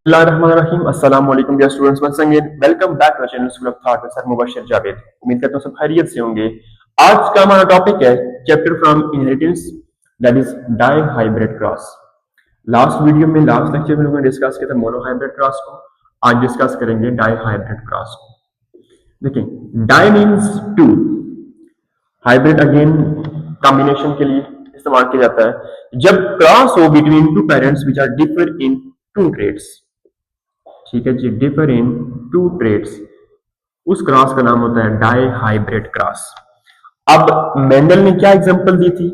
बिस्मिल्लाहिर्रहमानिर्रहीम। अस्सलाम वालेकुम dear students, once again welcome back to channel school of thought में सर मुबशिर जावेद। उम्मीद करता हूं सब खैरियत से होंगे। आज का हमारा टॉपिक है chapter from inheritance, that is dihybrid cross. Last lecture में लोगों ने डिस्कस किया था मोनो हाइब्रिड क्रॉस को। आज डिस्कस करेंगे डाई हाइब्रिड क्रॉस को। देखिए, di means two, hybrid again combination के लिए इस्तेमाल किया जाता है जब क्रॉस हो between two parents which are differ in two traits. ठीक है जी, डिफर इन टू ट्रेड्स, उस क्रॉस का नाम होता है डाई हाइब्रिड क्रॉस। अब मेंडल ने क्या एग्जांपल दी थी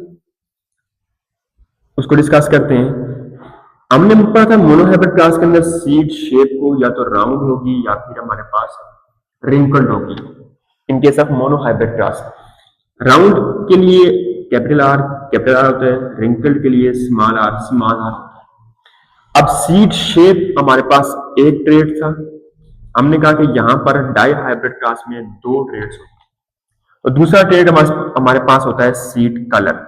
उसको डिस्कस करते हैं। हमने पढ़ा था मोनोहाइब्रिड क्रॉस के अंदर सीड शेप को या तो राउंड होगी या फिर हमारे पास रिंकल्ड होगी। In case of monohybrid cross, round के लिए कैपिटल आर होता है, रिंकल्ड के लिए स्मॉल आर। अब सीड शेप हमारे पास एक ट्रेड था, हमने कहा कि यहां पर डाई हाइब्रिड क्रॉस में दो ट्रेड्स होते हैं और दूसरा ट्रेड हमारे पास होता है सीड कलर।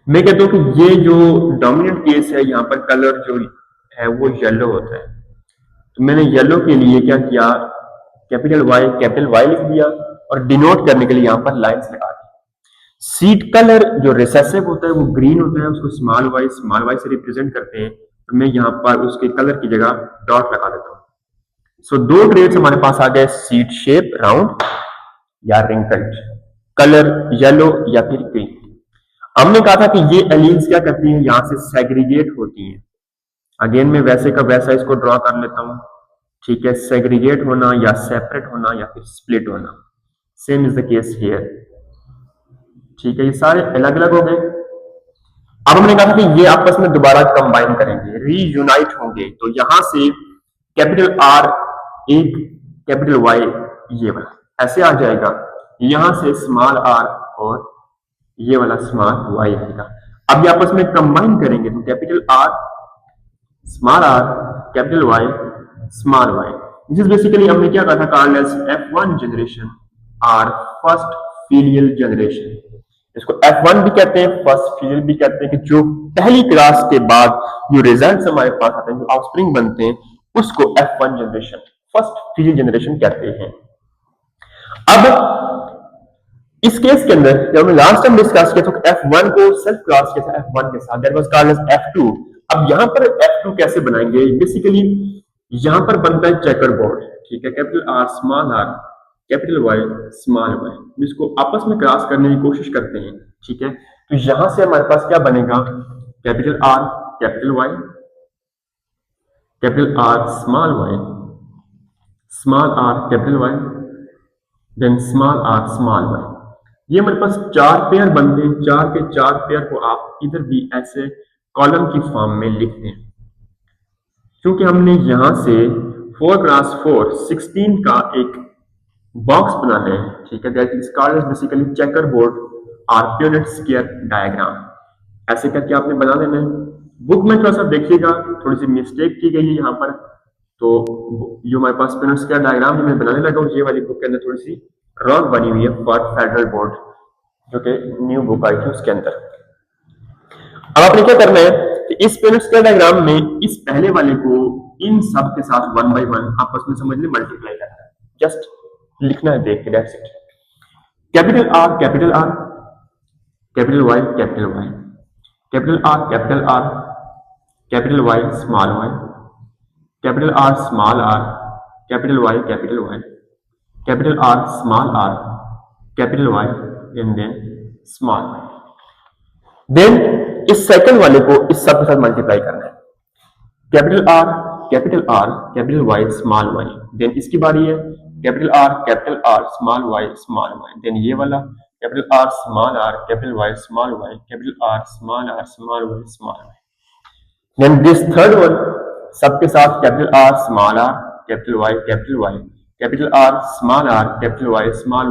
मैं कहता हूं कि ये जो डोमिनेंट केस है यहां पर कलर जो है वो येलो होता है, तो मैंने येलो के लिए क्या किया, कैपिटल वाई लिख दिया और डिनोट करने के लिए यहां पर लाइंस लगा दी। सीड कलर जो रिसेसिव होता है वो ग्रीन होता है, उसको स्मॉल वाई से रिप्रेजेंट करते हैं, तो मैं यहां पर उसके कलर की जगह डॉट लगा देता हूं। सो दो ट्रेड्स हमारे पास आ गए, सीड शेप राउंड या रिंकल्ड, कलर येलो या फिर ग्रीन। हमने कहा था कि ये एलील्स क्या करती हैं, यहां से सेग्रीगेट होती हैं। अगेन मैं वैसे का वैसा इसको ड्रॉ कर लेता हूं। ठीक है, सेग्रीगेट होना या सेपरेट होना या फिर स्प्लिट होना, same is the case here. ठीक है, ये सारे अलग अलग हो गए। अब हमने कहा था कि ये आपस में दोबारा कंबाइन करेंगे, रीयूनाइट होंगे, तो यहां से कैपिटल आर एक, कैपिटल वाई ये वाला ऐसे आ जाएगा, यहां से स्मॉल आर और ये वाला स्मॉल वाई आएगा। अब ये आपस में कंबाइन करेंगे तो capital R small R, capital Y small Y. This is basically हमने क्या कहा था, कॉल्ड एज F1 जनरेशन और फर्स्ट फीलियल जनरेशन। इसको F1 भी कहते हैं, फर्स्ट फीलियल भी कहते हैं, कि जो पहली क्लास के बाद जो रिजल्ट्स हमारे पास आते हैं, जो ऑफस्प्रिंग बनते हैं, उसको F1 generation, first filial generation कहते हैं। अब इस केस के अंदर जब हमने लास्ट टाइम डिस्कस किया तो F1 को सेल्फ क्लास किया था F1 के साथ, that was called as F2। अब यहां पर F2 कैसे बनाएंगे, बेसिकली यहां पर बनता है चेकर बोर्ड। ठीक है, capital R small R, capital Y small Y, इसको आपस में क्रॉस करने की कोशिश करते हैं। ठीक है, तो यहां से हमारे पास क्या बनेगा, capital R capital Y, capital R small R capital Y, then small R small Y. ये हमारे पास चार पेयर बनते हैं, चार के चार पेयर को आप इधर भी ऐसे कॉलम की फॉर्म में लिख दें। क्योंकि हमने यहां से 4x4 16 का एक बॉक्स बनाना है। ठीक है, that is called basically checker board और प्यूनिट स्क्वायर डायग्राम। ऐसे करके आपने बना देना है। बुक में थोड़ा सा देखिएगा, थोड़ी सी मिस्टेक की गई है यहाँ पर, तो जो हमारे पास प्यूनिट स्क्वायर डायग्राम जो मैं बनाने लगा हूँ, ये वाली बुक के अंदर थोड़ी सी रॉन्ग बनी हुई है फॉर फेडरल बोर्ड, जो कि न्यू बुक आई थी उसके अंदर। अब आपने क्या करना है कि इस प्यूनिट स्क्वायर डायग्राम में इस पहले वाले को इन सब के साथ 1 by 1 आपस में समझ लें मल्टीप्लाई करना है, जस्ट लिखना है देख के, that's it. Capital R capital R, capital Y capital Y, capital R capital R, capital Y small Y, capital R small R, capital Y capital Y, capital R small R, capital Y and then small Y. Then इस second वाले को इस सब के साथ multiply करना है, capital R capital Y small Y. Then इसकी बारी है, capital R small Y, then ये वाला capital R small R, capital Y small Y, capital R small Y, small Y. Then this third one सबके साथ capital R small R, capital Y, capital R small R, capital Y, small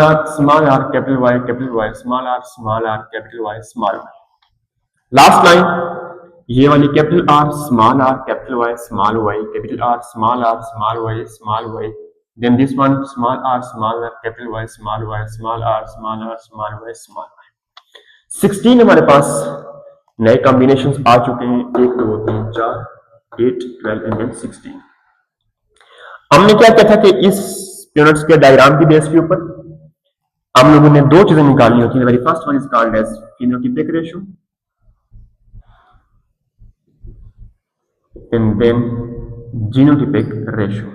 R capital Y, small R capital Y, small Y. Last line ये वाली capital R small R, capital Y, small Y, capital R small Y, small Y. Then this one small R, capital Y, small Y, small R, small Y, small Y. 16 हमारे पास नए combinations आ चुके हैं, 1 2 3 4 8, 12 and then 16। हमने क्या किया था कि इस यूनिट्स के डायग्राम की बेस के ऊपर हम लोगों ने दो चीजें निकालनी होती है। Very first one is called as phenotypic ratio and then genotypic ratio.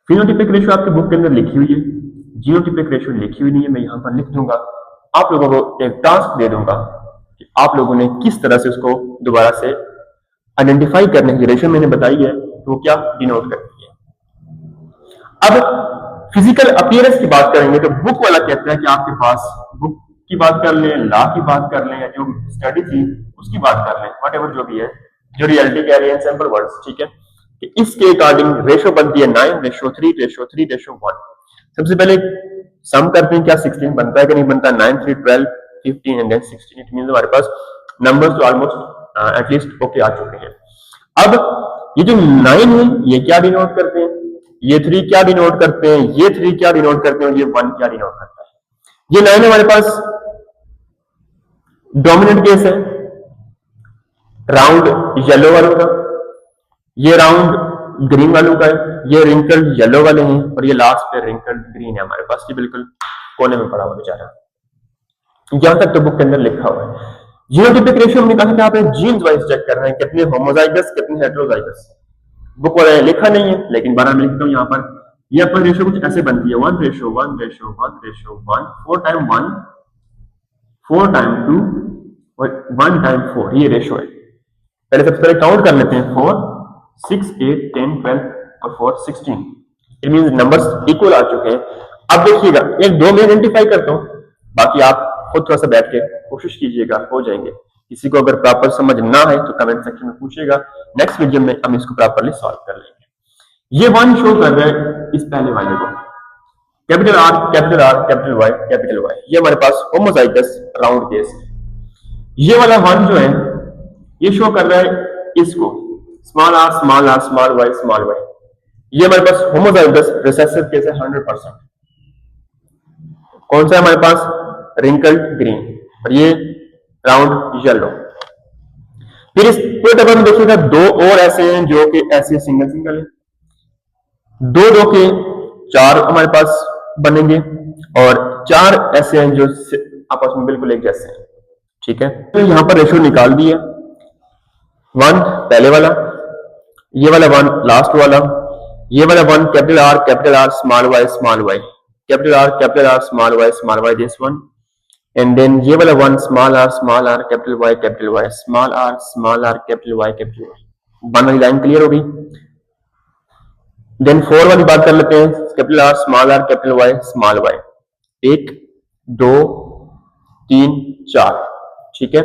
Phenotypic ratio आपके बुक के अंदर लिखी हुई है, जीनोटाइपिक रेशियो लिखी हुई नहीं है। मैं यहां पर लिख दूंगा, आप लोगों को एक टास्क दे दूंगा कि आप लोगों ने किस तरह से उसको दोबारा से आइडेंटिफाई करने की रेशियो मैंने बताई है तो वो क्या डिनोट करती है। अब फिजिकल अपीयरेंस की बात करेंगे तो बुक वाला कहता है कि आपके पास बुक की बात कर लें, लॉ की बात कर लें, या जो स्टडी थी उसकी बात कर लें, वट जो भी है, जो रियलिटी कह रही है सिंपल वर्ड्स, ठीक है, कि इसके अकॉर्डिंग रेशियो बनती है 9:3:3:1। सबसे पहले सम करते हैं, क्या 16 बनता है कि नहीं बनता। 9, 3, 12, 15 एंड देन 16। इट मींस हमारे पास नंबर्स तो ऑलमोस्ट एटलीस्ट ओके आ चुके हैं। अब ये जो 9 है ये क्या डिनोट करते हैं, ये 3 क्या डिनोट करते हैं, ये 3 क्या डिनोट करते हैं, और ये 1 क्या डिनोट करता है। ये 9 हमारे पास डोमिनेंट केस है, राउंड येलो वालों का, ये राउंड ग्रीन वालों का है, ये रिंकल येलो वाले हैं, और ये लास्ट पे रिंकल ग्रीन है हमारे पास। ये बिल्कुल कोने में पड़ा हुआ बेचारा, यहां तक तो बुक के अंदर लिखा हुआ है। जीनोटाइपिक रेशियो हमने कहा कि आपने जीन्स वाइज चेक करना है, कितने होमोजाइगस कितने हेटेरोजाइगस। बुक वाले लिखा नहीं है लेकिन 12 में लिखता हूं यहां पर। ये अपन रेशियो कुछ ऐसे बनती है 1:1:1:1:1, 4 टाइम 1, 4 टाइम 2 और 1 टाइम 4। ये रेशियो है। पहले सबसे पहले काउंट कर लेते हैं, 4, 6, 8, 10, 12 और 4, 16। इट मींस नंबर्स इक्वल आ चुके हैं। अब देखिएगा, एक दो में आइडेंटिफाई करता हूं, बाकी आप खुद थोड़ा सा बैठ के कोशिश कीजिएगा, हो जाएंगे। किसी को अगर प्रॉपर समझ ना है तो कमेंट सेक्शन में पूछिएगा, नेक्स्ट वीडियो में हम इसको प्रॉपरली सॉल्व कर लेंगे। ये 1 शो कर रहा है इस पहले वाले को, capital R capital R capital Y capital Y. ये हमारे पास होमोजाइगस राउंड केस है। ये वाला 1 जो है ये शो कर रहा है इसको, small R small R small Y small Y. ये हमारे पास होमोजाइगस रिसेसिव केस है 100%। कौन सा है हमारे पास, रिंकल्ड ग्रीन, और ये राउंड येलो। फिर इस पूरे टेबल में देखिएगा 2 और ऐसे हैं जो कि ऐसे सिंगल सिंगल है, 2 के 4 हमारे पास बनेंगे, और 4 ऐसे हैं जो आपस में बिल्कुल एक जैसे हैं, ठीक है। तो यहां पर रेशियो निकाल दिया, 1 पहले वाला, ये वाला 1 लास्ट वाला, ये वाला 1 capital R small Y capital R small Y this one, and then ये वाला 1 small R capital Y small R capital Y. One वाली लाइन क्लियर हो गई। देन 4 वाली बात कर लेते हैं, कैपिटल आर कैपिटल वाई 1, 2, 3, 4, ठीक है।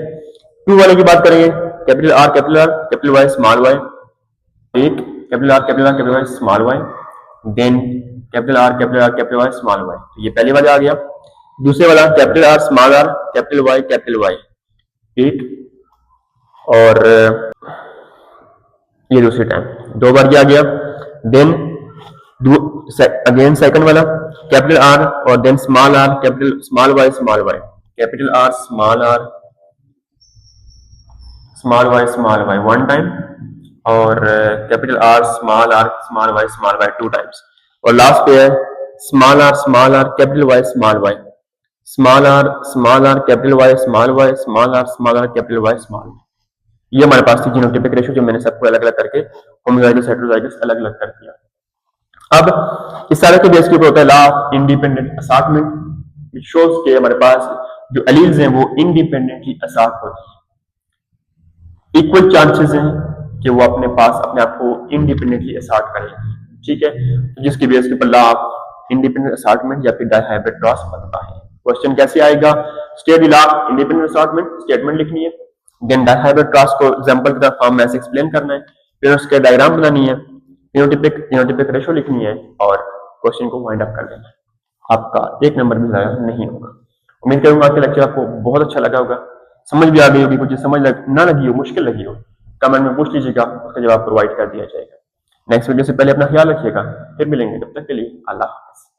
2 वाले की बात करेंगे, capital R capital Y small Y 1, capital R Y small Y, then capital R Y small Y. तो ये पहले वाला आ गया। दूसरे वाला कैपिटल आर कैपिटल वाई 1, और ये दूसरे टाइम 2 बार आ गया। देन अगेन सेकंड वाला कैपिटल आर और then small R capital small Y capital R small Y 1 time, और capital R small Y 2 times, और लास्ट पे है small R capital Y small R capital Y small R capital Y small. ये हमारे पास थी genotypic ratio, जो मैंने सबको अलग अलग करके होमोजाइगस हेटेरोजाइगस अलग अलग कर दिया। अब इस सारे के बेस के ऊपर होता है law of independent assortment, which shows के हमारे पास जो एलील्स हैं वो इंडिपेंडेंटली असॉर्ट होती है। इक्वल चांसेस हैं कि वो अपने पास अपने आप को इंडिपेंडेंटली असॉर्ट करें, ठीक है। तो जिसके बेस के ऊपर लॉ ऑफ इंडिपेंडेंट असॉर्टमेंट या फिर डायहाइब्रिड क्रॉस बनता है। क्वेश्चन कैसे आएगा, state the law of independent assortment, statement लिखनी है, देन डायहाइब्रिड क्रॉस को एग्जांपल की तरह फॉर्म में ऐसे एक्सप्लेन करना है, फिर उसके डायग्राम बनानी है, फिनोटाइपिक रेशियो लिखनी है, और क्वेश्चन को वाइंड अप कर देना है। आपका 1 नंबर भी ज़ाया नहीं होगा। उम्मीद करूंगा कि लेक्चर आपको बहुत अच्छा लगा होगा, समझ भी आ गई होगी। कुछ समझ ना लगी हो, मुश्किल लगी हो, कमेंट में पूछ लीजिएगा, उसका जवाब प्रोवाइड कर दिया जाएगा। नेक्स्ट वीडियो से पहले अपना ख्याल रखिएगा, फिर मिलेंगे, तब तक के लिए अल्लाह हाफ़िज़।